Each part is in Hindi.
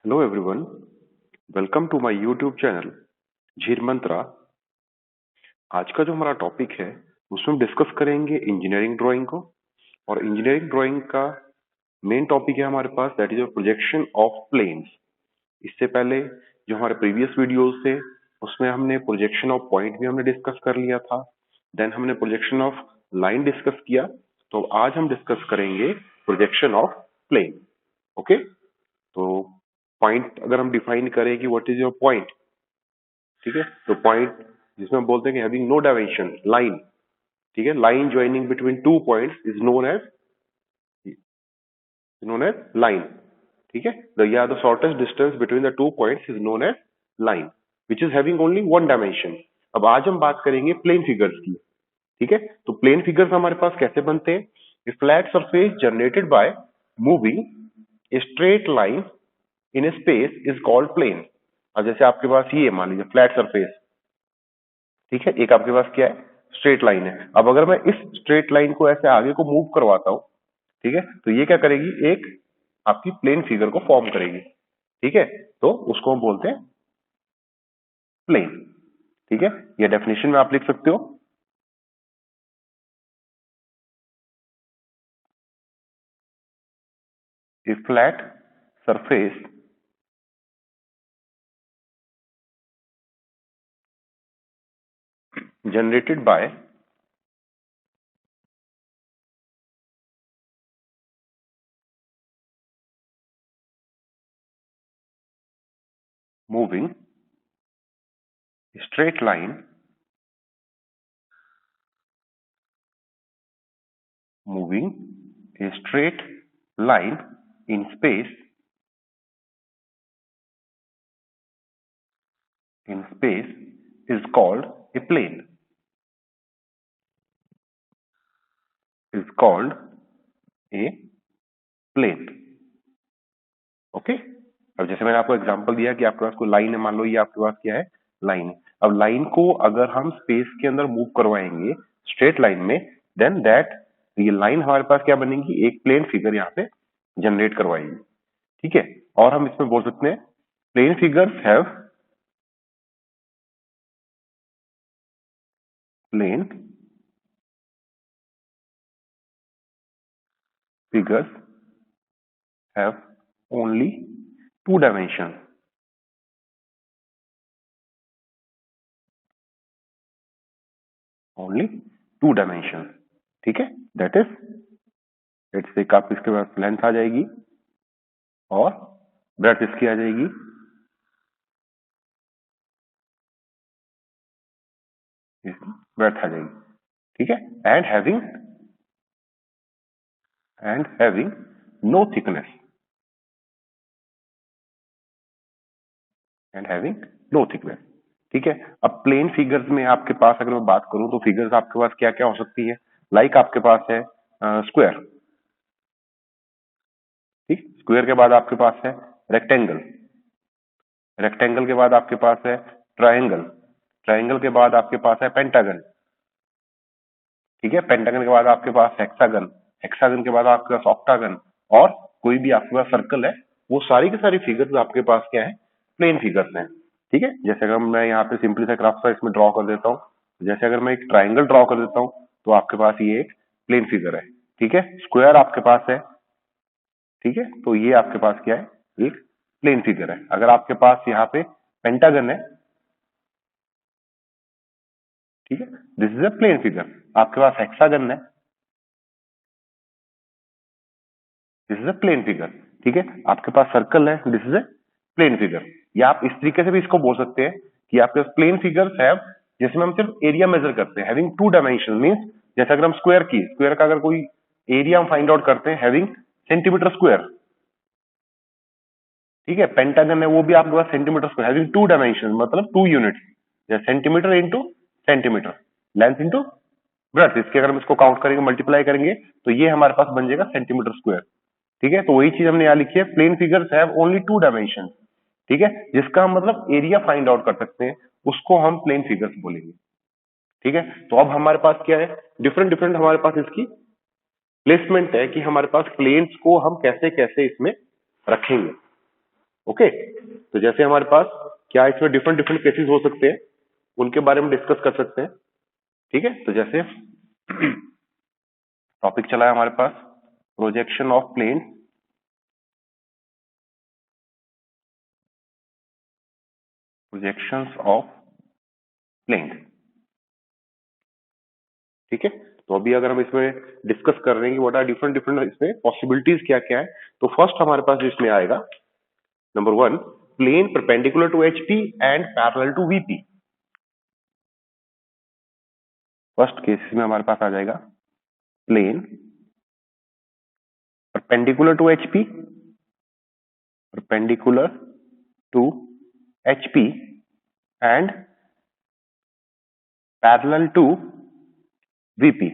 Hello everyone, welcome to my YouTube channel झीर मंत्रा। आज का जो हमारा टॉपिक है उसमें डिस्कस करेंगे इंजीनियरिंग ड्राइंग को। और इंजीनियरिंग ड्राइंग का मेन टॉपिक है हमारे पास, that is projection of planes. इससे पहले जो हमारे प्रीवियस वीडियोस थे उसमें हमने प्रोजेक्शन ऑफ पॉइंट भी हमने डिस्कस कर लिया था। देन हमने प्रोजेक्शन ऑफ लाइन डिस्कस किया। तो आज हम डिस्कस करेंगे प्रोजेक्शन ऑफ प्लेन। ओके, तो पॉइंट अगर हम डिफाइन करें कि व्हाट इज योर पॉइंट, ठीक है, तो पॉइंट जिसमें हम बोलते हैं कि हैविंग नो डायमेंशन, लाइन, ठीक है, line joining between two points is known as line, ठीक है। द या the shortest distance between the two points is known as line which is having only one dimension. अब आज हम बात करेंगे प्लेन फिगर्स की, ठीक है। तो प्लेन फिगर्स हमारे पास कैसे बनते हैं? A flat surface generated by moving a straight line in a space is called plane. अब जैसे आपके पास ये मान लीजिए फ्लैट सरफेस, ठीक है, एक आपके पास क्या है, स्ट्रेट लाइन है। अब अगर मैं इस स्ट्रेट लाइन को ऐसे आगे को मूव करवाता हूं, ठीक है, तो ये क्या करेगी, एक आपकी प्लेन फिगर को फॉर्म करेगी, ठीक है। तो उसको हम बोलते हैं प्लेन, ठीक है। ये डेफिनेशन में आप लिख सकते हो। A flat surface generated by moving a straight line moving a straight line in space is called a plane, is called a plane। Okay, अब जैसे मैंने आपको एग्जांपल दिया कि आपके पास कोई लाइन है, मान लो ये आपके पास क्या है, लाइन है। अब लाइन को अगर हम स्पेस के अंदर मूव करवाएंगे स्ट्रेट लाइन में, देन दैट ये लाइन हमारे पास क्या बनेगी, एक प्लेन फिगर यहाँ पे जनरेट करवाएगी, ठीक है। और हम इसमें बोल सकते हैं plane figures have plane figures have only two dimension, only two dimension, ठीक है। दैट इज, लेट्स से आप इसके बाद लेंथ आ जाएगी और ब्रेड्थ इसकी आ जाएगी, ब्रेड्थ आ जाएगी, ठीक है। And having no thickness, and having no thickness, ठीक है। अब प्लेन फिगर्स में आपके पास अगर मैं बात करूं तो फिगर्स आपके पास क्या क्या हो सकती है, लाइक आपके पास है स्क्वायर, ठीक, स्क्वायर के बाद आपके पास है रेक्टेंगल, रेक्टेंगल के बाद आपके पास है ट्रायंगल, ट्रायंगल के बाद आपके पास है पेंटागन, ठीक है, पेंटागन के बाद आपके पास हेक्सागन, हेक्सागन के बाद आपके पास ऑक्टागन, और कोई भी आपके पास सर्कल है, वो सारी की सारी फिगर्स आपके पास क्या है, प्लेन फिगर्स हैं, ठीक है। जैसे अगर मैं यहाँ पे सिंपली सा ग्राफ सा इसमें ड्रॉ कर देता हूँ, जैसे अगर मैं एक ट्राइंगल ड्रॉ कर देता हूँ तो आपके पास ये एक प्लेन फिगर है, ठीक है। स्क्वायर आपके पास है, ठीक है, तो ये आपके पास क्या है, एक प्लेन फिगर है। अगर आपके पास यहाँ पे पेंटागन है, ठीक है, this is a plane figure. आपके पास हेक्सागन है, this is a plane figure, ठीक है। आपके पास सर्कल है, this is a plane figure. या आप इस तरीके से भी इसको बोल सकते हैं कि आपके पास प्लेन फिगर्स हैव, जिसमें हम सिर्फ एरिया मेजर करते हैं, हैविंग टू डायमेंशन, मींस जैसे अगर हम स्क्वायर का अगर कोई एरिया हम फाइंड आउट करते हैं हैविंग सेंटीमीटर स्क्वायर, ठीक है। पेंटागन है, वो भी आपके पास centimetre square having two dimension, मतलब टू यूनिट्स, या centimetre into centimetre, length into breadth, इसके अगर हम इसको काउंट करेंगे, मल्टीप्लाई करेंगे, तो ये हमारे पास बन जाएगा सेंटीमीटर स्क्वायर, ठीक है। तो वही चीज हमने यहाँ लिखी है, plane figures have only two dimension, ठीक है, जिसका हम मतलब एरिया फाइंड आउट कर सकते हैं, उसको हम प्लेन फिगर्स बोलेंगे, ठीक है। तो अब हमारे पास क्या है, डिफरेंट डिफरेंट हमारे पास इसकी प्लेसमेंट है कि हमारे पास प्लेन्स को हम कैसे कैसे इसमें रखेंगे, ओके, तो जैसे हमारे पास क्या इसमें डिफरेंट डिफरेंट केसेस हो सकते हैं, उनके बारे में डिस्कस कर सकते हैं। ठीक है, तो जैसे टॉपिक चला है हमारे पास projection of plane, projections of plane. ठीक है, तो अभी अगर हम इसमें डिस्कस कर रहे हैं कि व्हाट आर डिफरेंट डिफरेंट इसमें पॉसिबिलिटीज क्या क्या है, तो फर्स्ट हमारे पास जो इसमें आएगा number one, plane perpendicular to HP and parallel to VP. First case में हमारे पास आ जाएगा plane perpendicular to HP, perpendicular to HP and parallel to VP।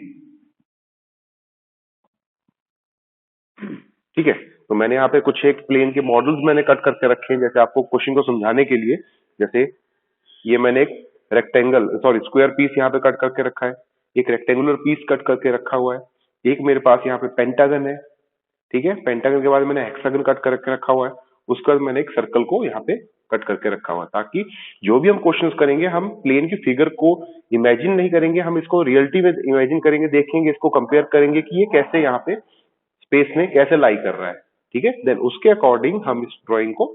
ठीक है, तो मैंने यहाँ पे कुछ एक प्लेन के मॉडल्स मैंने कट करके रखे हैं, जैसे आपको क्वेश्चन को समझाने के लिए। जैसे ये मैंने एक रेक्टेंगल सॉरी स्क्वायर पीस यहाँ पे कट करके रखा है, एक रेक्टेंगुलर पीस कट करके रखा हुआ है, एक मेरे पास यहाँ पे पेंटागन है। ठीक है, पेंटागन के बाद मैंने हेक्सागन कट करके रखा हुआ है, उसके बाद मैंने एक सर्कल को यहाँ पे कट करके रखा हुआ है, ताकि जो भी हम क्वेश्चंस करेंगे हम प्लेन की फिगर को इमेजिन नहीं करेंगे, हम इसको रियलिटी में इमेजिन करेंगे, देखेंगे, इसको कंपेयर करेंगे कि ये कैसे यहाँ पे स्पेस में कैसे लाई कर रहा है। ठीक है, देन उसके अकॉर्डिंग हम इस ड्राइंग को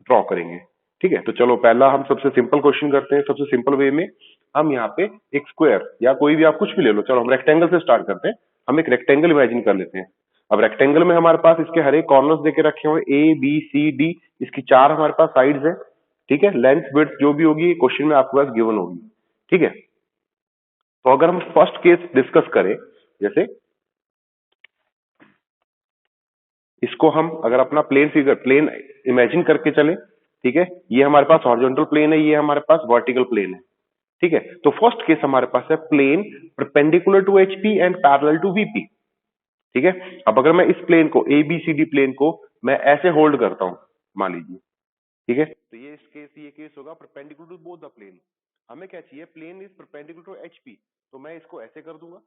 ड्रॉ करेंगे। ठीक है, तो चलो पहला हम सबसे सिंपल क्वेश्चन करते हैं, सबसे सिंपल वे में हम यहाँ पे एक स्क्वायर या कोई भी आप कुछ भी ले लो, चलो हम रेक्टेंगल से स्टार्ट करते हैं। हम एक रेक्टेंगल इमेजिन कर लेते हैं। अब रेक्टेंगल में हमारे पास इसके हर एक कॉर्नर्स देके रखे हुए ए बी सी डी, इसकी चार हमारे पास साइड्स है। ठीक है, लेंथ विड्थ जो भी होगी क्वेश्चन में आपके पास गिवन होगी। ठीक है, तो अगर हम फर्स्ट केस डिस्कस करें, जैसे इसको हम अगर अपना प्लेन फिगर प्लेन इमेजिन करके चले, ठीक है, ये हमारे पास हॉरिजॉन्टल प्लेन है, ये हमारे पास वर्टिकल प्लेन है। ठीक है, तो फर्स्ट केस हमारे पास है plane perpendicular to HP and parallel to VP. ठीक है, अब अगर मैं इस प्लेन को A B C D plane को मैं ऐसे होल्ड करता हूं, मान लीजिए। ठीक है, तो ये केस होगा perpendicular to both the plane. हमें क्या चाहिए, plane is perpendicular to HP, तो मैं इसको ऐसे कर दूंगा,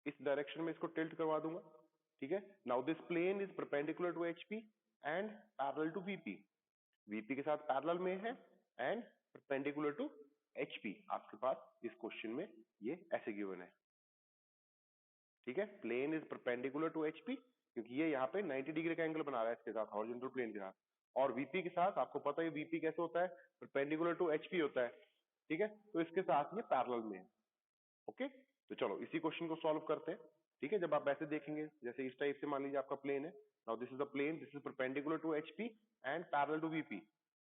इस डायरेक्शन में इसको टिल्ट करवा दूंगा। ठीक है, now this plane is perpendicular to HP and parallel to VP, VP के साथ पैरेलल में है एंड परपेंडिकुलर टू एचपी। आपके पास इस क्वेश्चन में ये ऐसे गिवन है। ठीक है, plane is perpendicular to HP, क्योंकि ये यहाँ पे 90 डिग्री का एंगल बना रहा है इसके साथ, हॉरिजॉन्टल प्लेन के साथ, और वीपी के साथ आपको पता है वीपी कैसे होता है, परपेंडिकुलर टू एचपी होता है। ठीक है, तो इसके साथ ये पैरेलल में है। ओके, तो चलो इसी क्वेश्चन को सॉल्व करते हैं। ठीक है, जब आप ऐसे देखेंगे, जैसे इस टाइप से मान लीजिए आपका प्लेन है, now this is the plane, this is perpendicular to HP and parallel to VP.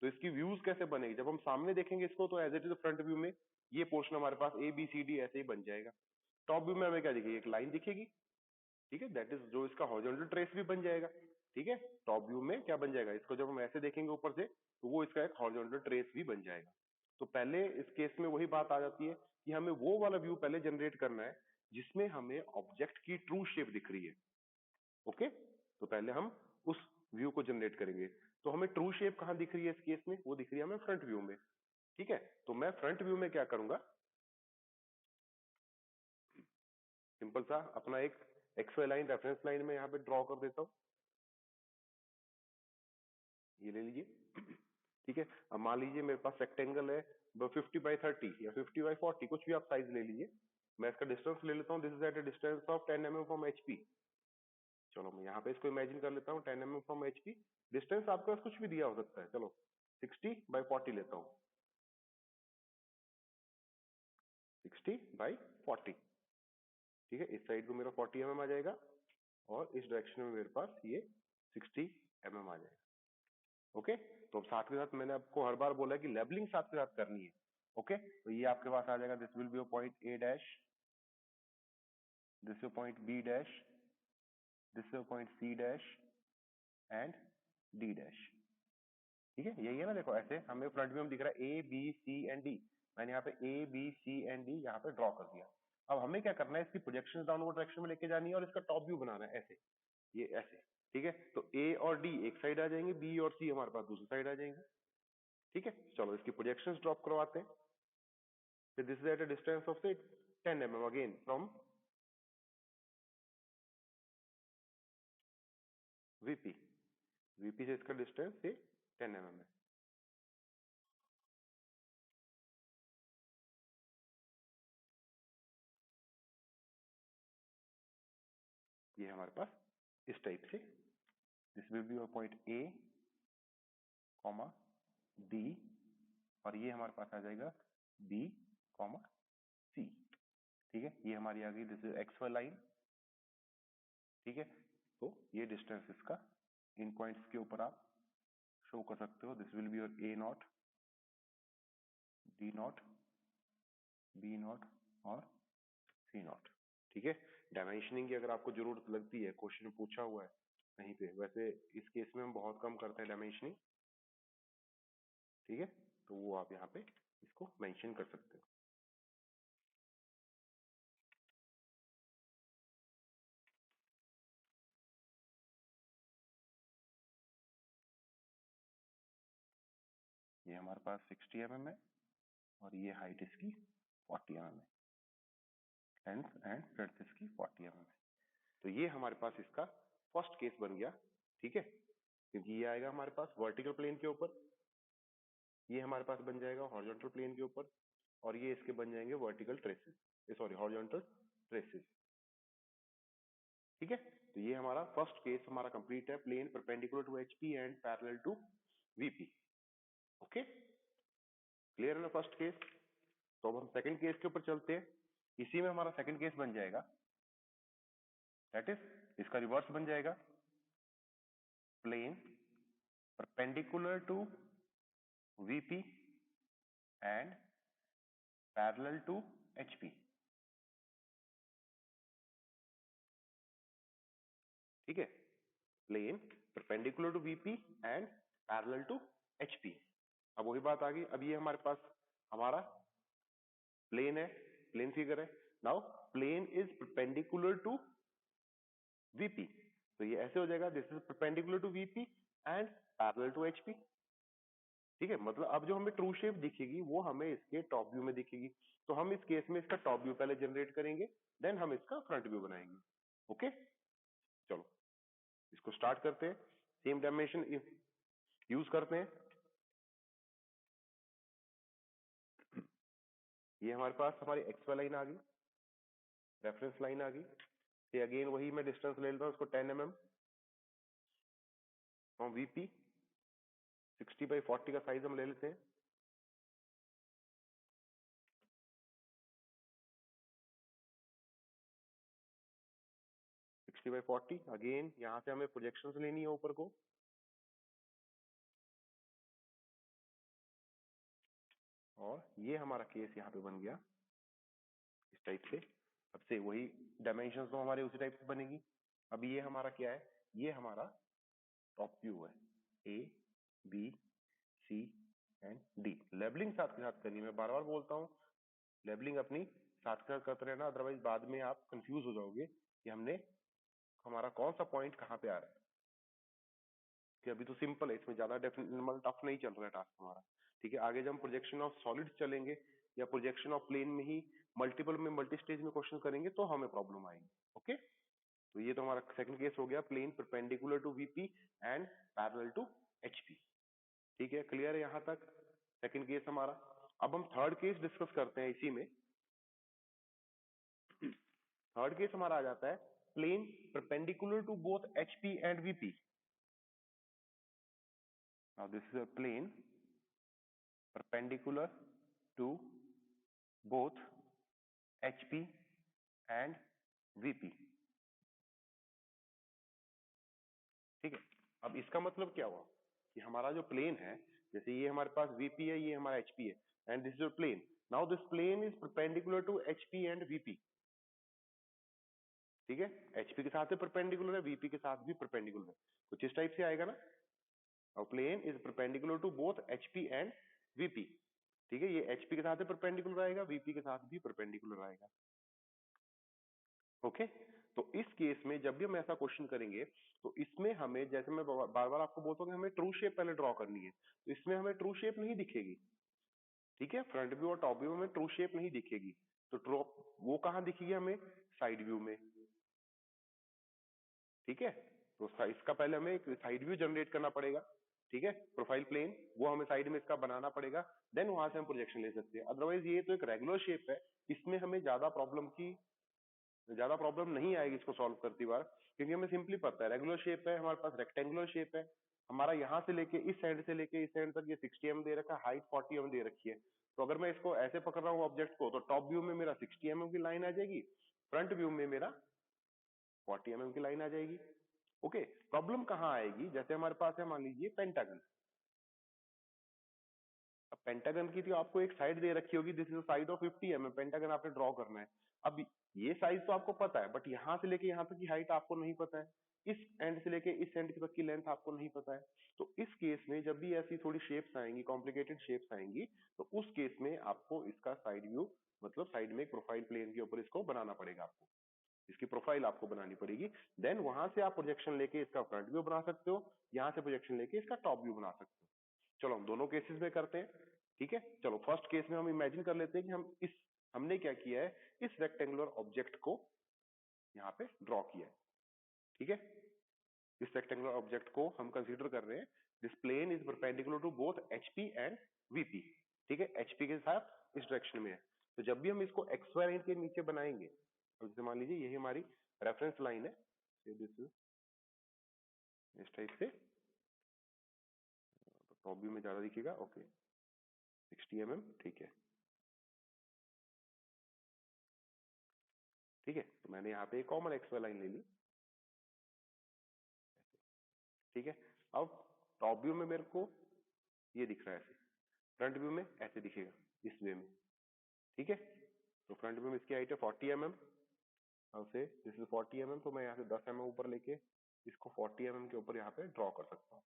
तो इसकी व्यूज कैसे बनेगी, जब हम सामने देखेंगे इसको, तो as it is front view में ये पोर्शन हमारे पास ए बी सी डी ऐसे ही बन जाएगा। टॉप व्यू में हमें क्या दिखेगी, एक लाइन दिखेगी। ठीक है, दैट इज जो इसका हॉरिजॉन्टल ट्रेस भी बन जाएगा। ठीक है, टॉप व्यू में क्या बन जाएगा, इसको जब हम ऐसे देखेंगे ऊपर से, तो वो इसका एक हॉरिजॉन्टल ट्रेस भी बन जाएगा। तो पहले इस केस में वही बात आ जाती है कि हमें वो वाला व्यू पहले जनरेट करना है जिसमें हमें ऑब्जेक्ट की ट्रू शेप दिख रही है। ओके, तो पहले हम उस व्यू को जनरेट करेंगे। तो हमें ट्रू शेप कहां दिख रही है इस केस में, वो दिख रही है हमें फ्रंट व्यू में। ठीक है, तो मैं फ्रंट व्यू में क्या करूंगा, सिंपल सा अपना एक एक्सवाई लाइन रेफरेंस लाइन में यहाँ पे ड्रॉ कर देता हूँ, ये ले लीजिए। ठीक है, अब मान लीजिए मेरे पास रेक्टेंगल है 50x30 या 50x40, कुछ भी आप साइज ले लीजिए। मैं इसका डिस्टेंस ले लेता हूँ, this is at a distance of 10 mm from HP. चलो मैं यहाँ पे इसको इमेजिन कर लेता हूँ 10 mm फ्रॉम एचपी। डिस्टेंस आपके पास कुछ भी दिया हो सकता है, चलो 60/40 लेता हूँ, 60/40। ठीक है, इस साइड को मेरा 40 mm आ जाएगा और इस डायरेक्शन में मेरे पास ये 60 mm आ जाएगा। ओके, तो अब साथ के साथ मैंने आपको हर बार बोला है कि लेबलिंग साथ के साथ करनी है। ओके, तो ये आपके पास आ जाएगा, this will be a point A dash, this is point B dash, this is point C dash and D dash. ठीक है, यही है ना, देखो ऐसे हमें फ्रंट व्यू में दिख रहा है A B C and D, मैंने यहाँ पे A B C and D यहाँ पे ड्रॉ कर दिया। अब हमें क्या करना है, इसकी प्रोजेक्शन डाउनवर्ड डायरेक्शन में लेके जानी है और इसका टॉप व्यू बनाना है ऐसे, ये ऐसे। ठीक है, तो ए और डी एक साइड आ जाएंगे, बी और सी हमारे पास दूसरी साइड आ जाएंगे। ठीक है, चलो इसकी प्रोजेक्शंस ड्रॉप करवाते हैं। So this is at a distance of say 10 mm again from VP. VP से इसका डिस्टेंस से 10 mm है। ये हमारे पास इस टाइप से this will be your point A, D और ये हमारे पास आ जाएगा B, C। ठीक है, ये हमारी आ गई दिस इज XY लाइन। ठीक है, तो ये डिस्टेंस इसका इन पॉइंट्स के ऊपर आप शो कर सकते हो। This will be your A0, D0, B0 और C0। ठीक है, डायमेंशनिंग की अगर आपको जरूरत लगती है, क्वेश्चन में पूछा हुआ है कहीं पे, वैसे इस केस में हम बहुत कम करते हैं डायमेंशनिंग। ठीक है, तो वो आप यहाँ पे इसको मेंशन कर सकते हो। ये हमारे पास 60 mm है और ये हाइट इसकी 40 mm है, लेंथ एंड ब्रेड्थ इसकी 40 mm है। तो ये हमारे पास इसका फर्स्ट केस बन गया। ठीक है, क्योंकि ये आएगा हमारे पास वर्टिकल प्लेन के ऊपर, ये हमारे पास बन जाएगा हॉरिजॉन्टल प्लेन के ऊपर और ये इसके बन जाएंगे vertical traces, sorry horizontal traces. ठीक है, तो ये हमारा फर्स्ट केस हमारा कंप्लीट है, plane perpendicular to HP and parallel to VP. Okay, clear है ना फर्स्ट केस। तो अब हम सेकंड केस के ऊपर चलते हैं। इसी में हमारा सेकंड केस बन जाएगा, दैट इज इसका रिवर्स बन जाएगा, plane perpendicular to VP and parallel to HP. ठीक है, plane perpendicular to VP and parallel to HP. अब वही बात आ गई, अब ये हमारे पास हमारा प्लेन है, प्लेन फिगर है। Now plane is perpendicular to VP, तो ये ऐसे हो जाएगा, this is perpendicular to VP and parallel to HP. ठीक है, मतलब अब जो हमें ट्रू शेप दिखेगी वो हमें इसके टॉप व्यू में दिखेगी। तो हम इस केस में इसका टॉप व्यू पहले जनरेट करेंगे, देन हम इसका फ्रंट व्यू बनाएंगे। ओके, चलो इसको स्टार्ट करते हैं। सेम डायमेंशन यूज करते हैं। ये हमारे पास हमारी एक्स वाई लाइन आ गई, रेफरेंस लाइन आ गई। ये अगेन वही मैं डिस्टेंस ले लेता हूँ, इसको 10 mm फ्रॉम वीपी। 60/40 का साइज हम ले लेते हैं। सिक्सटी बाई 40 अगेन यहां से हमें प्रोजेक्शंस लेनी है ऊपर को। और ये हमारा केस यहाँ पे बन गया इस टाइप से। अब से वही डायमेंशंस तो हमारे उसी टाइप से बनेगी। अब ये हमारा क्या है, ये हमारा टॉप व्यू है, A B C and D. Labelling साथ के साथ करनी, मैं बार बार बोलता हूँ लेबलिंग अपनी साथ के साथ करते रहना, अदरवाइज बाद में आप कंफ्यूज हो जाओगे कि हमने हमारा कौन सा पॉइंट कहाँ पे आ रहा है। कि अभी तो सिंपल है, इसमें ज्यादा मतलब टफ नहीं चल रहा है टास्क हमारा। ठीक है, आगे जब हम प्रोजेक्शन ऑफ सॉलिड्स चलेंगे या प्रोजेक्शन ऑफ प्लेन में ही मल्टीपल में मल्टी स्टेज में क्वेश्चन करेंगे तो हमें प्रॉब्लम आएगी। ओके, तो ये तो हमारा सेकंड केस हो गया, plane perpendicular to VP and parallel to HP. ठीक है, क्लियर है यहां तक सेकंड केस हमारा। अब हम थर्ड केस डिस्कस करते हैं इसी में। थर्ड केस हमारा आ जाता है, plane perpendicular to both HP and VP. Now this is a plane perpendicular to both HP and VP। ठीक है, अब इसका मतलब क्या हुआ कि हमारा जो प्लेन है, जैसे ये हमारे पास VP है, ये हमारा HP है, and this is your plane. Now this plane is perpendicular to HP and VP। ठीक है, HP के साथ भी परपेंडिकुलर है, VP के साथ भी परपेंडिकुलर है, कुछ इस टाइप से आएगा ना। और plane is perpendicular to both HP and VP। ठीक है, ये HP के साथ भी परपेंडिकुलर आएगा, VP के साथ भी परपेंडिकुलर आएगा। ओके, तो इस केस में जब भी हम ऐसा क्वेश्चन करेंगे तो इसमें हमें, जैसे मैं बार बार आपको बोलता हूँ कि हमें ट्रू शेप पहले ड्रॉ करनी है, तो इसमें हमें ट्रू शेप नहीं दिखेगी। ठीक है, फ्रंट व्यू और टॉप व्यू में ट्रू शेप नहीं दिखेगी, तो ड्रॉप वो कहां दिखेगी हमें, साइड व्यू में। ठीक है, तो इसका पहले हमें एक साइड व्यू जनरेट करना पड़ेगा, ठीक है, प्रोफाइल प्लेन वो हमें साइड में इसका बनाना पड़ेगा, देन वहां से हम प्रोजेक्शन ले सकते हैं। अदरवाइज ये तो एक रेगुलर शेप है, इसमें हमें ज्यादा प्रॉब्लम नहीं आएगी इसको सॉल्व करती बार, क्योंकि हमें सिंपली पता है रेगुलर शेप है हमारे पास, रेक्टेंगुलर शेप है हमारा, यहाँ से लेके इस साइड से लेके इस साइड तक ये 60 mm दे रखा है, हाइट 40 mm दे रखी है। तो अगर मैं इसको ऐसे पकड़ रहा हूँ ऑब्जेक्ट को, तो टॉप व्यू में मेरा 60 mm की लाइन आ जाएगी, फ्रंट व्यू में मेरा 40 mm की लाइन आ जाएगी। ओके, प्रॉब्लम कहाँ आएगी, जैसे हमारे पास है मान लीजिए पेंटागन। अब पेंटागन की तो आपको एक साइड दे रखी होगी, this is side of 50 mm, pentagon आपने ड्रॉ करना है। अब ये साइज तो आपको पता है, बट यहां से लेके यहां तक की हाइट आपको नहीं पता है, इस एंड से लेके इस एंड तक की लेंथ आपको नहीं पता है। तो इस केस में जब भी ऐसी थोड़ी शेप्स आएंगी, कॉम्प्लिकेटेड शेप्स आएंगी, तो उस केस में आपको इसका साइड व्यू मतलब साइड में एक प्रोफाइल प्लेन के ऊपर इसको बनाना पड़ेगा, आपको इसकी प्रोफाइल आपको बनानी पड़ेगी। देन वहां से आप प्रोजेक्शन लेके इसका फ्रंट व्यू बना सकते हो, यहां से प्रोजेक्शन लेके इसका टॉप व्यू बना सकते हो। चलो हम दोनों केसेस में करते हैं, ठीक है। चलो फर्स्ट केस में हम इमेजिन कर लेते हैं कि हमने क्या किया है, इस रेक्टेंगुलर ऑब्जेक्ट को यहाँ पे ड्रॉ किया है, ठीक है। इस रेक्टेंगुलर ऑब्जेक्ट को हम कंसीडर कर रहे हैं, this plane is perpendicular to both HP and VP, ठीक है, एचपी के साथ इस डायरेक्शन में है। तो जब भी हम इसको एक्स वाई लाइन के नीचे बनाएंगे, तो जैसे मान लीजिए यही हमारी रेफरेंस लाइन है, दिस इस टाइप से, तो टॉप व्यू में ज्यादा दिखेगा, ओके 60 mm, ठीक है, ठीक है। तो मैंने यहाँ पे एक कॉमन एक्स वाई लाइन ले ली, ठीक है। अब टॉप व्यू में मेरे को ये दिख रहा है ऐसे, फ्रंट व्यू में ऐसे दिखेगा इस वे में, ठीक है। तो फ्रंट व्यू में इसकी हाइट है 40 mm, अब से दिस इज 40 mm, तो मैं यहाँ से 10 mm ऊपर लेके इसको 40 mm के ऊपर यहाँ पे ड्रॉ कर सकता हूँ,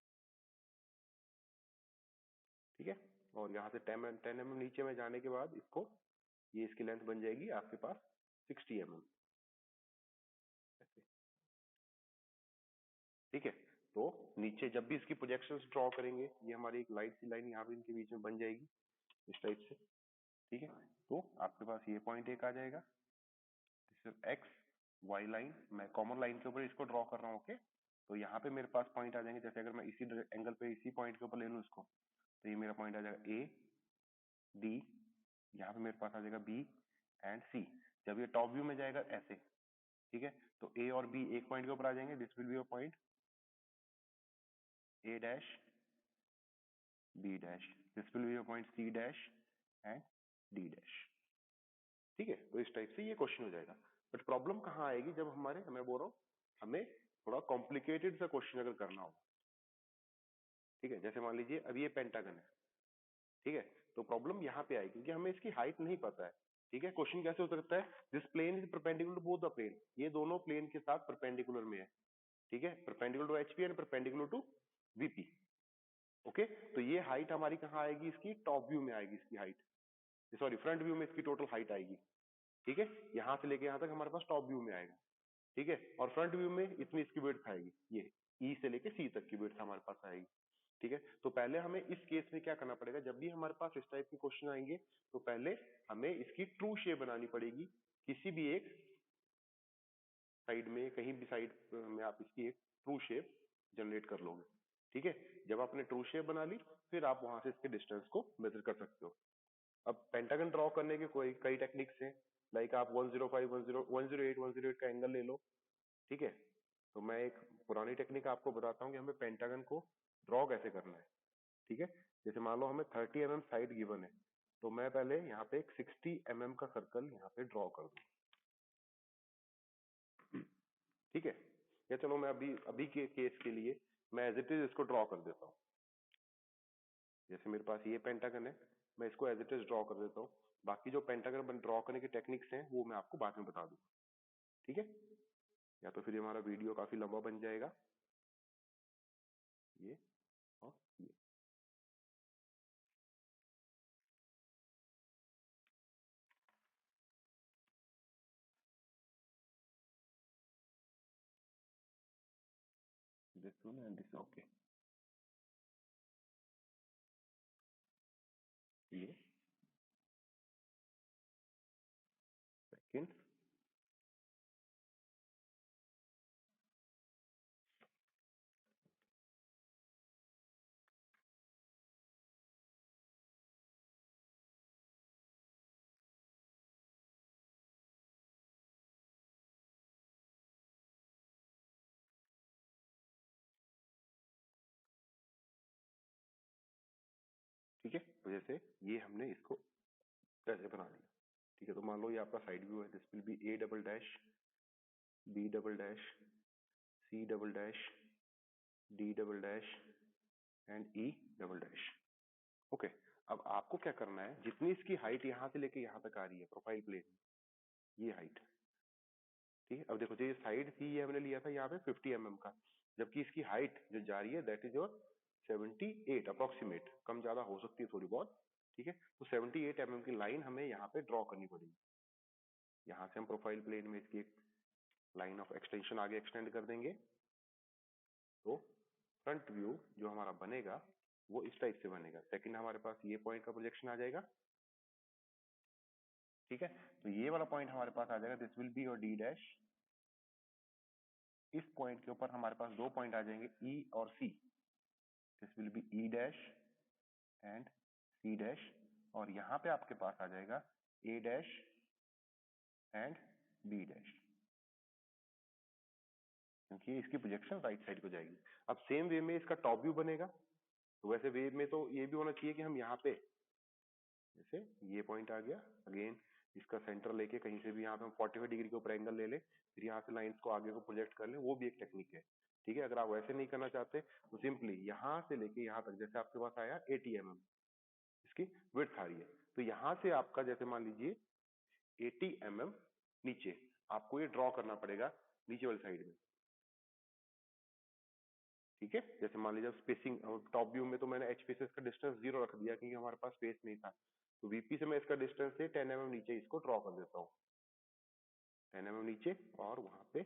ठीक है। और यहाँ से 10 mm नीचे में जाने के बाद इसको, ये इसकी लेंथ बन जाएगी आपके पास 60 mm, ऐसे, ठीक है। तो नीचे जब भी इसकी प्रोजेक्शंस ड्रॉ करेंगे, ये हमारी एक लाइट सी लाइन यहाँ पे इनके बीच में बन जाएगी इस टाइप से, ठीक है। तो आपके पास ये पॉइंट एक आ जाएगा, this is X Y line, मैं कॉमन लाइन के ऊपर इसको ड्रॉ कर रहा हूँ, ओके। तो यहाँ पे मेरे पास पॉइंट आ जाएंगे, जैसे अगर मैं इसी एंगल पे इसी पॉइंट के ऊपर ले लूँ इसको, तो ये मेरा पॉइंट आ जाएगा ए डी, यहाँ पे मेरे पास आ जाएगा बी एंड सी। जब ये टॉप व्यू में जाएगा ऐसे, ठीक है, तो ए और बी एक पॉइंट के ऊपर आ जाएंगे, this will be a point A dash B dash, this will be a point C dash and D dash, ठीक है। तो इस टाइप से ये क्वेश्चन हो जाएगा। बट प्रॉब्लम कहाँ आएगी, जब मैं बोल रहा हूँ हमें थोड़ा कॉम्प्लिकेटेड सा क्वेश्चन अगर करना हो, ठीक है, जैसे मान लीजिए अब ये पेंटागन है, ठीक है। तो प्रॉब्लम यहाँ पे आएगी क्योंकि हमें इसकी हाइट नहीं पता है, ठीक है। क्वेश्चन कैसे हो सकता है, this plane is perpendicular to both the plane, ये दोनों प्लेन के साथ परपेंडिकुलर में है, ठीक है, perpendicular to HP and perpendicular to VP, okay. तो ये हाइट हमारी कहाँ आएगी, इसकी टॉप व्यू में आएगी, इसकी हाइट, सॉरी फ्रंट व्यू में इसकी टोटल हाइट आएगी, ठीक है। यहां से लेके यहां तक हमारे पास टॉप व्यू में आएगा, ठीक है। और फ्रंट व्यू में इतनी इसकी विड्थ आएगी, ये ई से लेके सी तक की विड्थ हमारे पास आएगी, ठीक है। तो पहले हमें इस केस में क्या करना पड़ेगा, जब भी हमारे पास इस टाइप के क्वेश्चन आएंगे, तो पहले हमें इसकी ट्रू शेप बनानी पड़ेगी, किसी भी एक साइड में, कहीं भी साइड में आप इसकी एक ट्रू शेप जनरेट कर लोगे, ठीक है। जब आपने ट्रू शेप बना ली, फिर आप वहां से इसके डिस्टेंस को मेजर कर सकते हो। अब पेंटागन ड्रॉ करने के कोई कई टेक्निक्स हैं, लाइक आप 105 108 का एंगल ले लो, ठीक है। तो मैं एक पुरानी टेक्निक आपको बताता हूँ कि हमें पेंटागन को ड्रॉ कैसे करना है, ठीक है। जैसे मान लो हमें 30 mm साइड गिवन है, तो मैं पहले यहाँ पे एक 60 mm का सर्कल यहाँ पे ड्रॉ कर दूं, ठीक है। या चलो मैं अभी अभी के केस के लिए मैं एज इट इज इसको ड्रॉ कर देता हूँ, जैसे मेरे पास ये पेंटागन है, मैं इसको एज इट इज ड्रॉ कर देता हूँ। बाकी जो पेंटागन ड्रॉ करने की टेक्निक्स हैं वो मैं आपको बाद में बता दूंगा, ठीक है। या तो फिर हमारा वीडियो काफी लंबा बन जाएगा, ये और ये, this one and this, okay, ये सेकंड, ठीक है, तो जैसे ये हमने इसको ऐसे बना दिया। ठीक है, तो मान लो ये आपका साइड व्यू है, this will B A double dash, B double dash, C double dash, D double dash and E double dash. Okay, अब आपको क्या करना है, जितनी इसकी हाइट यहाँ से लेके यहाँ तक आ रही है प्रोफाइल प्लेन, ये हाइट, ठीक है। अब देखो जो ये साइड थी ये हमने लिया था यहाँ पे 50 mm का, जबकि इसकी हाइट जो जा रही है दैट इज योर 78 अप्रोक्सीमेट, कम ज्यादा हो सकती है थोड़ी बहुत, ठीक है। तो 78 mm की लाइन हमें यहाँ पे ड्रॉ करनी पड़ेगी। यहाँ से हम प्रोफाइल प्लेन में इसकी एक लाइन ऑफ एक्सटेंशन आगे एक्सटेंड कर देंगे, तो फ्रंट व्यू जो हमारा बनेगा वो इस टाइप से बनेगा। सेकंड हमारे पास ये पॉइंट का प्रोजेक्शन आ जाएगा, ठीक है। तो ये वाला पॉइंट हमारे पास आ जाएगा, this will be your D dash. इस पॉइंट के ऊपर हमारे पास दो पॉइंट आ जाएंगे ई और C, this will be E dash and C dash, और यहां पे आपके पास आ जाएगा A dash and B dash, क्योंकि इसकी प्रोजेक्शन राइट साइड को जाएगी। अब सेम वे में इसका टॉप व्यू बनेगा, तो वैसे वे में तो ये भी होना चाहिए कि हम यहाँ पे जैसे ये पॉइंट आ गया, अगेन इसका सेंटर लेके कहीं से भी यहाँ पे हम 45 डिग्री के ऊपर एंगल ले ले, फिर यहाँ से लाइंस को आगे को प्रोजेक्ट कर ले, वो भी एक टेक्निक है, ठीक है। अगर आप वैसे नहीं करना चाहते तो सिंपली यहाँ से लेके यहाँ तक, जैसे आपके पास आया 80 mm इसकी विड्थ आ रही है, तो यहाँ से आपका जैसे मान लीजिए 80 mm नीचे आपको ये ड्रॉ करना पड़ेगा नीचे वाली साइड में, ठीक है। जैसे मान लीजिए स्पेसिंग टॉप व्यू में तो मैंने एचपी से इसका डिस्टेंस 0 रख दिया क्योंकि हमारे पास स्पेस नहीं था, तो वीपी से मैं इसका डिस्टेंस से 10 mm नीचे इसको ड्रॉ कर देता हूँ, 10 mm नीचे, और वहां पे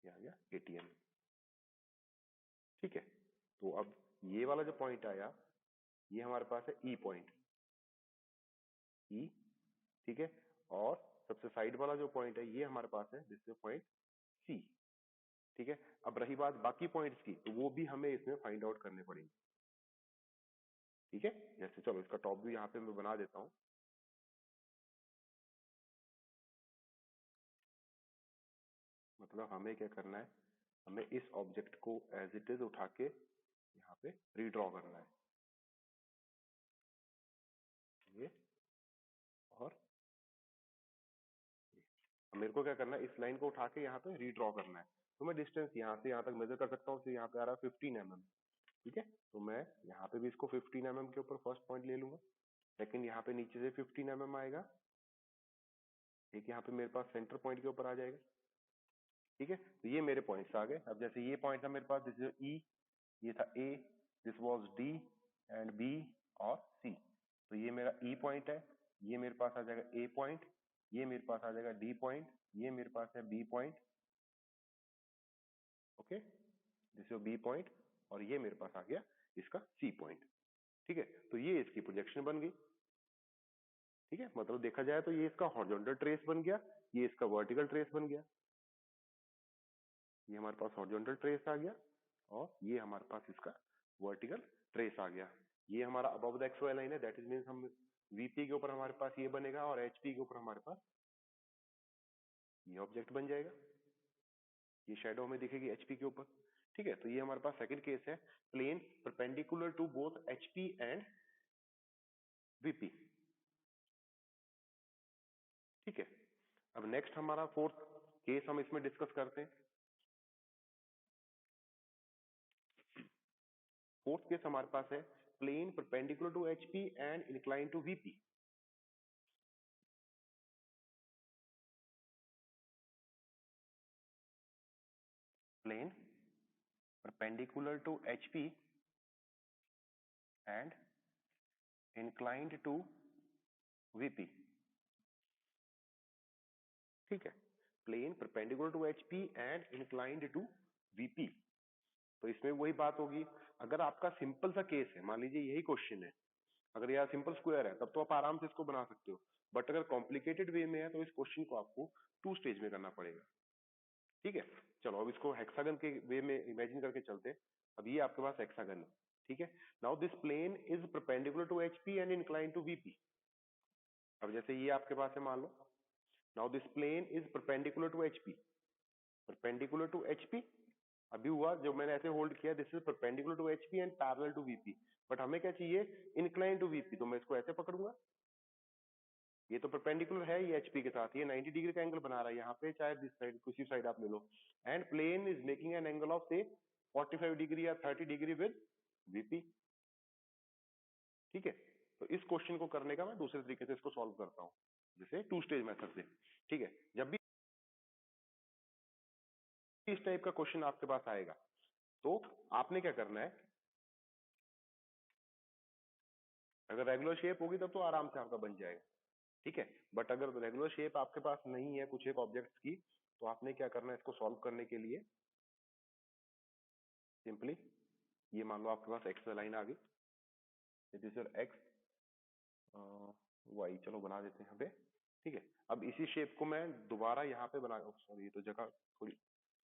ये आ गया 80 mm, ठीक है। तो अब ये वाला जो पॉइंट आया ये हमारे पास है ई पॉइंट, ई, ठीक है। और सबसे साइड वाला जो पॉइंट है ये हमारे पास है दिस पॉइंट सी, ठीक है। अब रही बात बाकी पॉइंट्स की, तो वो भी हमें इसमें फाइंड आउट करने पड़ेंगे, ठीक है। जैसे चलो इसका टॉप व्यू यहाँ पे मैं बना देता हूँ, मतलब हमें क्या करना है, हमें इस ऑब्जेक्ट को एज इट इज उठा के यहाँ पे रीड्रॉ करना है, ये और ये। अब मेरे को क्या करना है, इस लाइन को उठा के यहाँ पे रीड्रॉ करना है, तो मैं डिस्टेंस यहाँ से यहाँ तक मेजर कर सकता हूँ, तो यहाँ पे आ रहा है 15 mm, ठीक है। तो मैं यहाँ पे भी इसको 15 mm के ऊपर फर्स्ट पॉइंट ले लूंगा, सेकंड यहाँ पे नीचे से 15 mm आएगा, एक यहाँ पे मेरे पास सेंटर पॉइंट के ऊपर आ जाएगा, ठीक है। तो ये मेरे पॉइंट्स आ गए। अब जैसे ये पॉइंट था मेरे पास, दिस इज ई, ये था A, this was D and B और सी, तो ये मेरा ई पॉइंट है, ये मेरे पास आ जाएगा ए पॉइंट, ये मेरे पास आ जाएगा डी पॉइंट, ये मेरे पास है B point, okay, this is B point, और ये मेरे पास आ गया इसका सी पॉइंट, ठीक है। तो ये इसकी प्रोजेक्शन बन गई, ठीक है। मतलब देखा जाए तो ये इसका हॉरिजॉन्टल ट्रेस बन गया, ये इसका वर्टिकल ट्रेस बन गया, ये हमारे पास हॉरिजॉन्टल ट्रेस आ गया, और ये हमारे पास इसका वर्टिकल ट्रेस आ गया। ये हमारा above the X Y line है, दैट इज मीन्स हम वीपी के ऊपर हमारे पास ये बनेगा, और एचपी के ऊपर हमारे पास ये ऑब्जेक्ट बन जाएगा, ये शेडो हमें दिखेगी एचपी के ऊपर, ठीक है। तो ये हमारे पास सेकंड केस है, plane perpendicular to both HP and VP, ठीक है। अब नेक्स्ट हमारा फोर्थ केस हम इसमें डिस्कस करते हैं। फोर्थ केस हमारे पास है plane perpendicular to HP and incline to VP, plane perpendicular to HP and inclined to VP, ठीक है। Plane perpendicular to HP and inclined to VP, तो इसमें वही बात होगी, अगर आपका सिंपल सा केस है, मान लीजिए यही क्वेश्चन है, अगर यह सिंपल स्क्वायर है तब तो आप आराम से इसको बना सकते हो, बट अगर कॉम्प्लिकेटेड वे में है तो इस क्वेश्चन को आपको 2 स्टेज में करना पड़ेगा, ठीक है। चलो अब इसको हेक्सागन के वे में इमेजिन करके चलते हैं। अब ये आपके पास हेक्सागन है, ठीक है। Now this plane is perpendicular to HP and inclined to VP. अब जैसे ये आपके पास है मान लो, now this plane is perpendicular to HP, perpendicular to HP, अभी हुआ जब मैंने ऐसे होल्ड किया, this is perpendicular to HP and parallel to VP, but हमें क्या चाहिए, इंक्लाइन टू वीपी, तो मैं इसको ऐसे पकड़ूंगा, ये तो परपेंडिकुलर है ये एचपी के साथ, ये 90 डिग्री का एंगल बना रहा है यहाँ पे, चाहे दिस साइड किसी साइड आप ले लो, and plane is making an angle of से 45 डिग्री या 30 डिग्री विद वीपी। ठीक है, तो इस क्वेश्चन को करने का मैं दूसरे तरीके से इसको सॉल्व करता हूं, जैसे टू स्टेज मेथड से। ठीक है, जब भी इस टाइप का क्वेश्चन आपके पास आएगा तो आपने क्या करना है, अगर रेगुलर शेप होगी तब तो आराम से आपका बन जाएगा। ठीक है, बट अगर रेगुलर शेप आपके पास नहीं है कुछ एक ऑब्जेक्ट्स की, तो आपने क्या करना है, इसको सॉल्व करने के लिए सिंपली, ये मान लो आपके पास एक्स लाइन आ गई, इट इज एक्स वाई, चलो बना देते हैं यहाँ पे। ठीक है, अब इसी शेप को मैं दोबारा यहाँ पे बना, सॉरी ये तो जगह थोड़ी,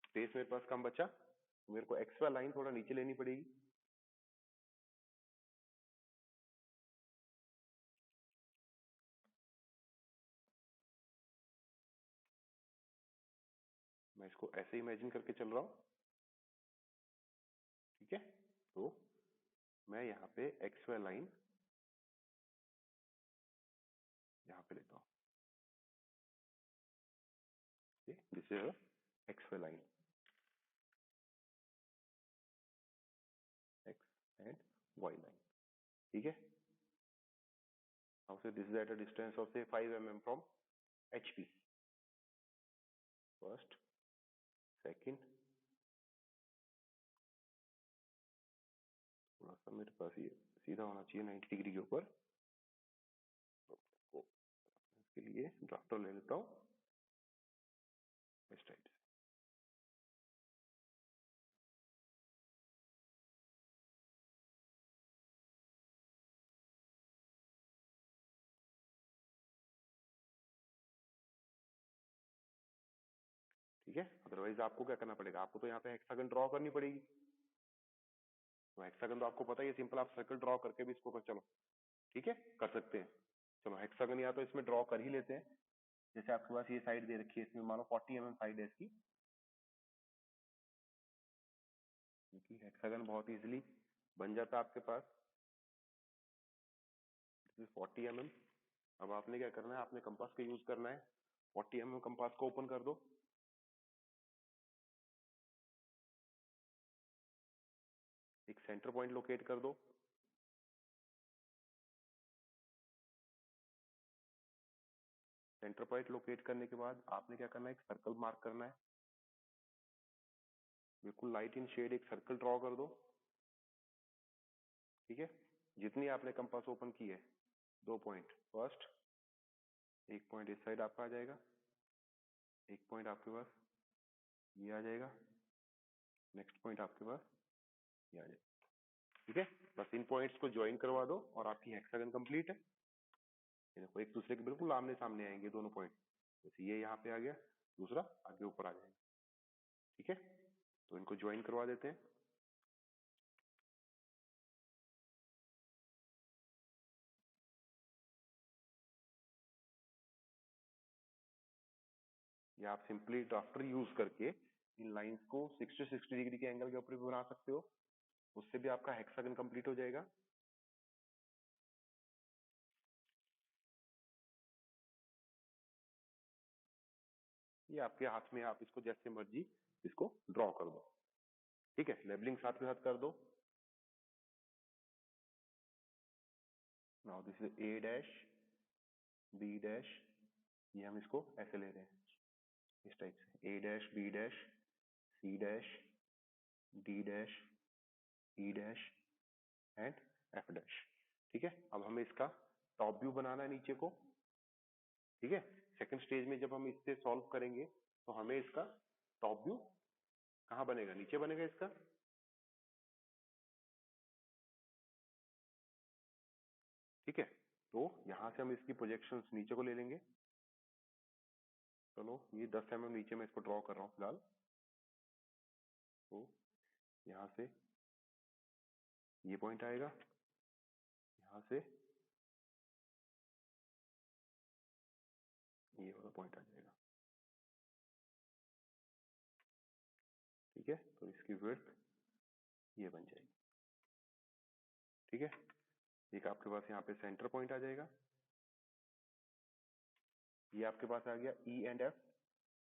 स्पेस मेरे पास कम बचा, तो मेरे को एक्स वाई लाइन थोड़ा नीचे लेनी पड़ेगी। मैं इसको ऐसे इमेजिन करके चल रहा हूँ। ठीक है, तो मैं यहाँ पे एक्स वाई लाइन यहाँ पे लेता हूँ, this is X Y line, X and Y line. ठीक है, now say this is at a distance of say 5 mm from HP, first, second, थोड़ा सा मेरे पास ये सीधा होना चाहिए 90 डिग्री के ऊपर, तो इसके लिए ड्राफ्टर ले लेता हूँ इस टाइप से। ठीक है, अदरवाइज आपको क्या करना पड़ेगा, आपको तो यहाँ पे हेक्सागन ड्रॉ करनी पड़ेगी, तो हेक्सागन तो आपको पता ही है, सिंपल आप सर्कल ड्रॉ करके भी इसको कर, चलो ठीक है कर सकते हैं। चलो हेक्सागन या तो इसमें ड्रॉ कर ही लेते हैं, जैसे आपके पास ये साइड दे रखी है, इसमें मानो 40 mm साइड है इसकी, क्योंकि हेक्सागन बहुत इजीली बन जाता है आपके पास, 40 mm। अब आपने क्या करना है, आपने कंपास का यूज करना है, 40 mm कंपास को ओपन कर दो, एक सेंटर पॉइंट लोकेट कर दो, सेंटर पॉइंट लोकेट करने के बाद आपने क्या करना है, एक सर्कल मार्क करना है, बिल्कुल लाइट इन शेड एक सर्कल ड्रॉ कर दो। ठीक है, जितनी आपने कंपास ओपन की है, 2 पॉइंट, फर्स्ट एक पॉइंट इस साइड आपका आ जाएगा, एक पॉइंट आपके पास ये आ जाएगा, नेक्स्ट पॉइंट आपके पास ये आ जाएगा। ठीक है, बस इन पॉइंट्स को ज्वाइन करवा दो और आपकी हेक्सागन कंप्लीट है। ये देखो एक दूसरे के बिल्कुल आमने सामने आएंगे दोनों पॉइंट, जैसे ये यहाँ पे आ गया, दूसरा आगे ऊपर आ जाएगा। ठीक है, तो इनको ज्वाइन करवा देते हैं। या आप सिंपली ड्राफ्टर यूज करके इन लाइंस को 60 डिग्री के एंगल के ऊपर भी बना सकते हो, उससे भी आपका हेक्सागन कंप्लीट हो जाएगा। ये आपके हाथ में, आप इसको जैसे मर्जी इसको ड्रॉ कर दो। ठीक है, लेबलिंग साथ के साथ कर दो। Now this is A dash, B dash, ये हम इसको ऐसे ले रहे हैं इस टाइप से, A dash, B dash, C dash, D dash, E dash and F dash. ठीक है, अब हमें इसका टॉप व्यू बनाना है नीचे को। ठीक है, सेकंड स्टेज में जब हम इससे सॉल्व करेंगे तो हमें इसका टॉप व्यू कहाँ बनेगा, नीचे बनेगा इसका। ठीक है, तो यहां से हम इसकी प्रोजेक्शंस नीचे को ले लेंगे। चलो ये 10 mm नीचे मैं इसको ड्रॉ कर रहा हूँ फिलहाल, तो यहां से ये पॉइंट आएगा, यहां से ये वाला पॉइंट आ जाएगा। ठीक ठीक है, तो इसकी विड्थ ये बन जाएगी। ठीक है, एक आपके पास यहाँ पे सेंटर पॉइंट आ जाएगा, ये आपके पास आ गया E and F,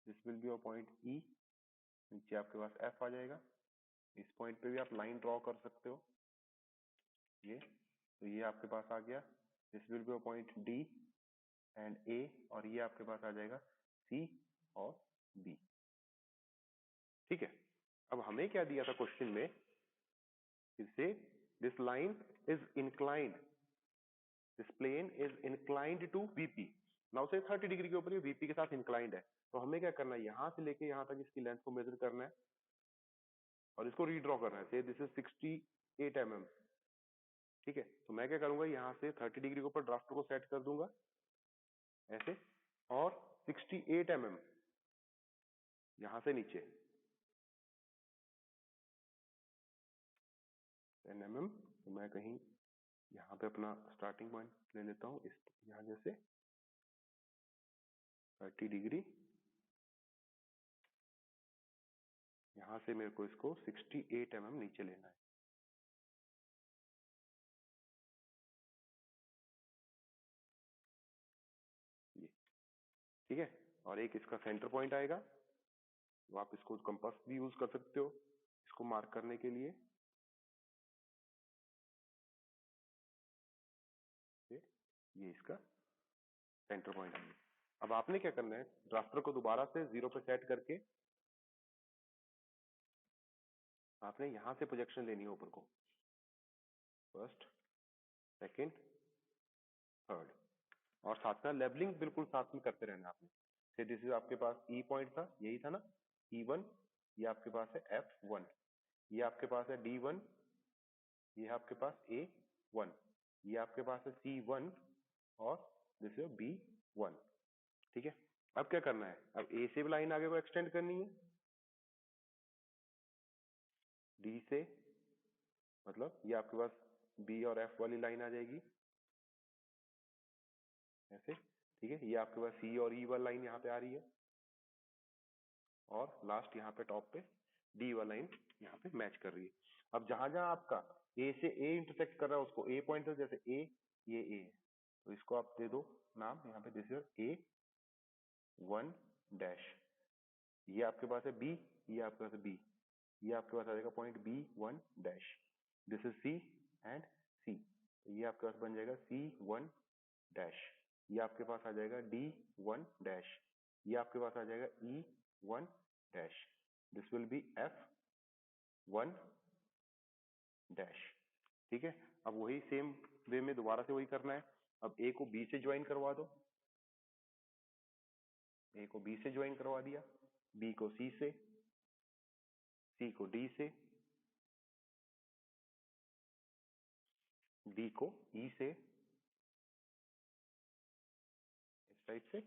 this will be your point ई। नीचे आपके पास एफ आ जाएगा, इस पॉइंट पे भी आप लाइन ड्रॉ कर सकते हो ये, तो ये आपके पास आ गया, this will be your point D and A, और ये आपके पास आ जाएगा सी और बी। ठीक है, अब हमें क्या दिया था क्वेश्चन में, इससे this line is inclined, this plane is inclined to VP. Now say 30 degree के ऊपर ये वीपी के साथ इंक्लाइंड है, तो हमें क्या करना है, यहां से लेके यहां तक इसकी लेंथ को मेजर करना है और इसको रीड्रॉ करना है। से दिस इज 68 mm। ठीक है, तो मैं क्या करूंगा, यहां से 30 डिग्री के ऊपर ड्राफ्टर को सेट कर दूंगा ऐसे, और 68 mm यहां से नीचे 10 mm, तो मैं कहीं यहाँ पे अपना स्टार्टिंग पॉइंट ले लेता हूँ, इस यहाँ जैसे 30 डिग्री, यहां से मेरे को इसको 68 mm नीचे लेना है। ये ठीक है, और एक इसका सेंटर पॉइंट आएगा, तो आप इसको कंपास भी यूज कर सकते हो इसको मार्क करने के लिए। ये इसका सेंटर पॉइंट है। अब आपने क्या करना है, ड्राफ्टर को दोबारा से 0 पे सेट करके आपने यहां से प्रोजेक्शन लेनी है ऊपर को, फर्स्ट, सेकंड, थर्ड, और साथ में लेवलिंग बिल्कुल साथ में करते रहना आपने। से दिस इज आपके पास ई पॉइंट था, यही था ना, E1, ये आपके पास है F1, ये आपके पास है D1, ये है आपके पास A1, ये आपके पास है C1, और दिस इज B1। ठीक है, अब क्या करना है, अब ए से भी लाइन आगे को एक्सटेंड करनी है, डी से, मतलब ये आपके पास बी और एफ वाली लाइन आ जाएगी ऐसे। ठीक है, ये आपके पास सी और ई वाली लाइन यहाँ पे आ रही है, और लास्ट यहाँ पे टॉप पे डी वाला लाइन यहाँ पे मैच कर रही है। अब जहां जहां आपका ए से ए इंटरसेक्ट कर रहा है उसको ए पॉइंट है, जैसे ए, ये ए है, तो इसको आप दे दो नाम यहाँ पे, दिस इज A1 डैश, ये आपके पास है बी, ये आपके पास है बी, ये आपके पास आ जाएगा point B1 dash, this is C and C, ये आपके पास बन जाएगा C1 डैश, ये आपके पास आ जाएगा D1 डैश, ये आपके पास आ जाएगा E1 dash, this will B F1 dash. ठीक है, अब वही सेम वे में दोबारा से वही करना है। अब ए को बी से ज्वाइन करवा दो, ए को बी से ज्वाइन करवा दिया, बी को सी से, सी को डी से, डी को ई से, इस टाइप से,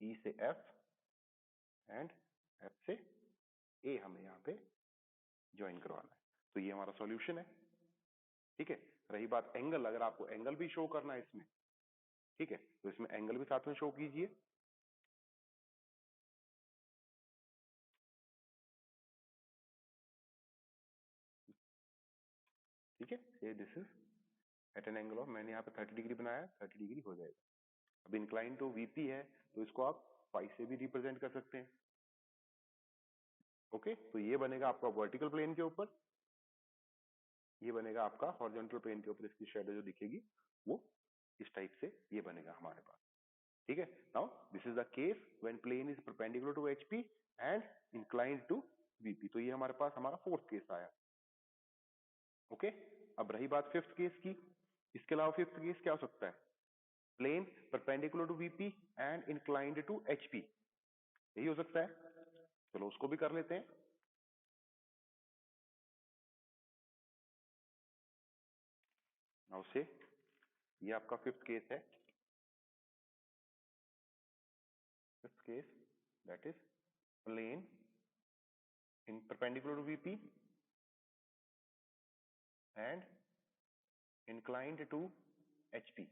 ई से एफ, एंड एफ से ए हमें यहाँ पे ज्वाइन करवाना है। तो ये हमारा सॉल्यूशन है। ठीक है, रही बात एंगल, अगर आपको एंगल भी शो करना है इसमें, ठीक है, तो इसमें एंगल भी साथ में शो कीजिए। ठीक है, ये this is at an angle of, मैंने यहाँ पे 30 डिग्री बनाया, 30 डिग्री हो जाएगा। अब इंक्लाइन टू वीपी है, तो इसको आप फाई से भी रिप्रेजेंट कर सकते हैं। ओके, तो ये बनेगा आपका वर्टिकल प्लेन के ऊपर, ये बनेगा आपका हॉरिजॉन्टल प्लेन के ऊपर, इसकी शेडो जो दिखेगी वो इस टाइप से ये बनेगा हमारे पास। ठीक है, now this is the case when plane is perpendicular to HP and inclined to VP. तो ये हमारे पास हमारा फोर्थ केस आया। ओके, अब रही बात फिफ्थ केस की, इसके अलावा फिफ्थ केस क्या हो सकता है, plane perpendicular to VP and inclined to HP, यही हो सकता है। चलो उसको भी कर लेते हैं। नाउ से ये आपका फिफ्थ केस है, fifth case that is plane in perpendicular to VP and inclined to HP।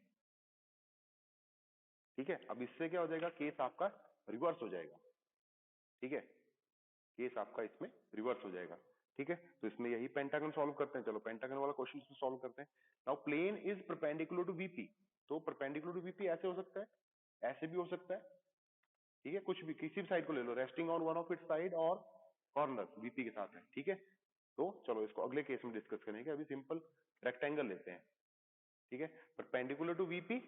ठीक है, अब इससे क्या हो जाएगा, केस आपका रिवर्स हो जाएगा। ठीक है, केस आपका इसमें रिवर्स हो जाएगा। ठीक है, तो इसमें यही पेंटागन सॉल्व करते हैं। चलो पेंटागन वाला क्वेश्चन सॉल्व करते हैं। Now plane is perpendicular to VP, तो परपेंडिकुलर टू वीपी ऐसे हो सकता है, ऐसे भी हो सकता है। ठीक है, कुछ भी किसी भी साइड को ले लो, resting on one of its side और कॉर्नर वीपी के साथ है। ठीक है, तो चलो इसको अगले केस में डिस्कस करेंगे, अभी सिंपल रेक्टेंगल लेते हैं। ठीक है, परपेंडिकुलर टू वीपी,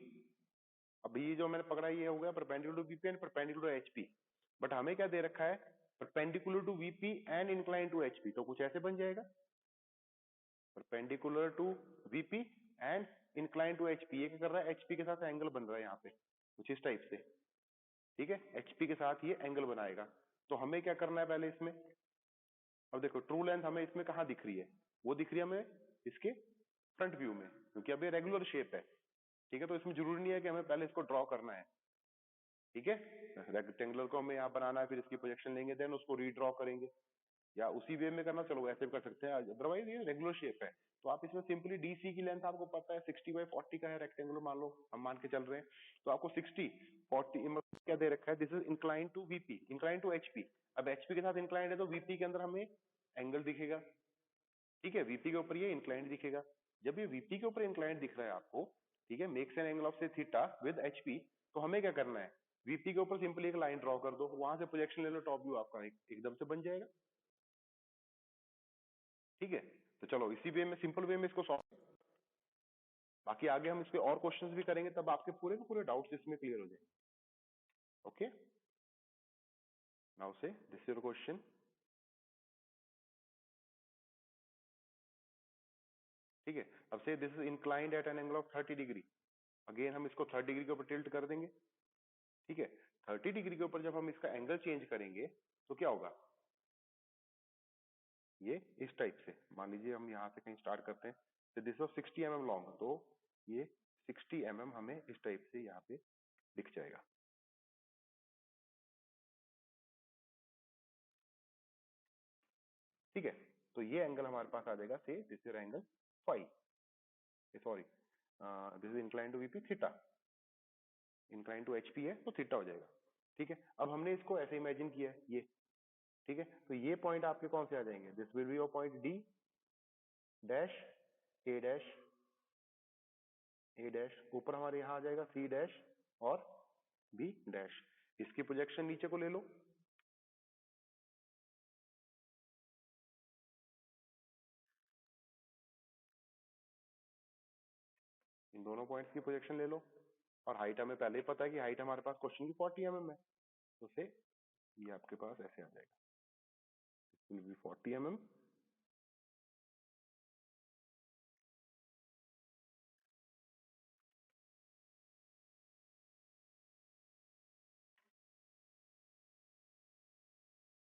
अभी ये जो मैंने पकड़ा ये हो गया perpendicular to VP and perpendicular to HP. But हमें क्या दे रखा है, perpendicular to VP and incline to HP, तो कुछ ऐसे बन जाएगा, perpendicular to VP and incline to HP. ये क्या कर रहा है, एचपी के साथ एंगल बन रहा है यहाँ पे कुछ इस टाइप से। ठीक है, एचपी के साथ ये एंगल बनाएगा। तो हमें क्या करना है पहले इसमें, अब देखो ट्रू लेंथ हमें इसमें कहाँ दिख रही है, वो दिख रही है हमें इसके फ्रंट व्यू में, क्योंकि अब ये रेगुलर शेप है। ठीक है, तो इसमें जरूरी नहीं है कि हमें पहले इसको ड्रॉ करना है। ठीक है, रेक्टेंगुलर को हमें यहाँ बनाना है, फिर इसकी प्रोजेक्शन लेंगे, देन उसको रीड्रॉ करेंगे, या उसी वे में करना, चलो ऐसे भी कर सकते हैं। अदरवाइज ये रेगुलर शेप है, तो आप इसमें सिंपली डीसी की लेंथ आपको पता है 60/40 का है, रेक्टेंगुलर मान लो हम मान के चल रहे हैं, तो आपको 60/40 क्या दे रखा है, this is incline to VP, incline to HP. अब एचपी के साथ इंक्लाइंड है तो वीपी के अंदर हमें एंगल दिखेगा। ठीक है, वीपी के ऊपर ये इंक्लाइंड दिखेगा। जब ये वीपी के ऊपर इंक्लाइंड दिख रहा है आपको, ठीक है, मेक्स एन एंगल ऑफ से थीटा विद एचपी, तो हमें क्या करना है, वीपी के ऊपर सिंपली एक लाइन ड्रॉ कर दो, वहां से प्रोजेक्शन ले लो, टॉप व्यू आपका एकदम से बन जाएगा। ठीक है, तो चलो इसी वे में, सिंपल वे में इसको सॉल्व, बाकी आगे हम इसके और क्वेश्चंस भी करेंगे, तब आपके पूरे के पूरे डाउट्स इसमें क्लियर हो जाएंगे। Okay, now say this your question. ठीक है, अब से this is inclined at an angle of 30 degree, again हम इसको 30 डिग्री के ऊपर टिल्ट कर देंगे। ठीक है, 30 डिग्री के ऊपर जब हम इसका एंगल चेंज करेंगे तो क्या होगा, ये इस टाइप से, मान लीजिए हम यहां से कहीं स्टार्ट करते हैं, तो दिस वाज 60 mm लॉन्ग, तो ये 60 mm हमें इस टाइप से यहाँ पे दिख जाएगा। ठीक है, तो ये एंगल हमारे पास आ जाएगा, say this is angle phi, sorry this is incline to VP theta, incline to HP है तो थीटा हो जाएगा। ठीक है, अब हमने इसको ऐसे इमेजिन किया है ये। ठीक है, तो ये पॉइंट आपके कौन से आ जाएंगे, this will be your point D dash, A dash, A dash, ऊपर हमारे यहां आ जाएगा सी डैश और बी डैश। इसकी प्रोजेक्शन नीचे को ले लो, इन दोनों पॉइंट्स की प्रोजेक्शन ले लो, और हाइट हमें पहले ही पता है कि हाइट हमारे पास क्वेश्चन की 40 mm है, तो से ये आपके पास ऐसे आ जाएगा, विल बी 40 mm।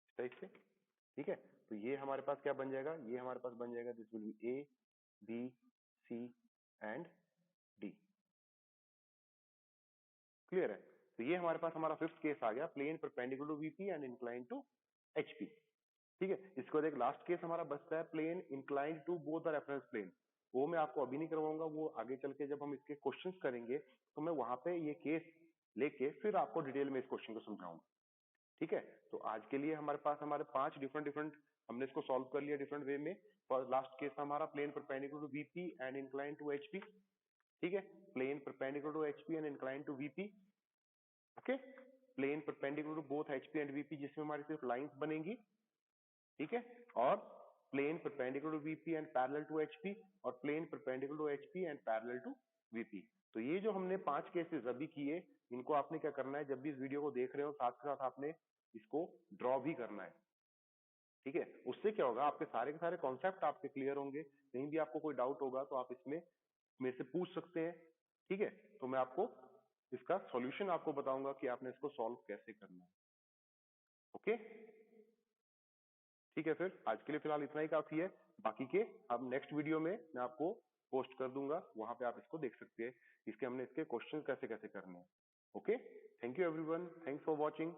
इस टाइप से। ठीक है, तो ये हमारे पास क्या बन जाएगा, ये हमारे पास बन जाएगा, this will be A B C and D. Clear है, तो ये हमारे पास हमारा फिफ्थ केस आ गया, plane perpendicular to VP and incline to HP. ठीक है, इसके बाद एक लास्ट केस हमारा बचता है, plane inclined to both the reference plane. वो मैं आपको अभी नहीं करवाऊंगा, वो आगे चल के जब हम इसके क्वेश्चंस करेंगे तो मैं वहां पे ये केस लेके फिर आपको डिटेल में इस क्वेश्चन को समझाऊंगा। ठीक है, तो आज के लिए हमारे पास हमारे 5 डिफरेंट डिफरेंट, हमने इसको सॉल्व कर लिया डिफरेंट वे में। और लास्ट केस हमारा plane perpendicular to VP and incline to HP. ठीक है, plane perpendicular to HP and incline to VP. Okay, plane perpendicular to both HP and VP, जिसमें हमारी सिर्फ लाइंस बनेंगी। ठीक है, और plane perpendicular to VP and parallel to HP, और plane perpendicular to HP and parallel to VP. तो ये जो हमने 5 केसेस अभी किए, इनको आपने क्या करना है, जब भी इस वीडियो को देख रहे हो साथ के साथ आपने इसको ड्रॉ भी करना है। ठीक है, उससे क्या होगा, आपके सारे के सारे कॉन्सेप्ट आपके क्लियर होंगे, कहीं भी आपको कोई डाउट होगा तो आप इसमें मेरे से पूछ सकते हैं। ठीक है, तो मैं आपको इसका सॉल्यूशन आपको बताऊंगा कि आपने इसको सॉल्व कैसे करना है। ओके, ठीक है, फिर आज के लिए फिलहाल इतना ही काफी है, बाकी के अब नेक्स्ट वीडियो में मैं आपको पोस्ट कर दूंगा, वहां पे आप इसको देख सकते हैं, इसके हमने इसके क्वेश्चन कैसे कैसे करने हैं। Okay, thank you everyone, thanks for watching.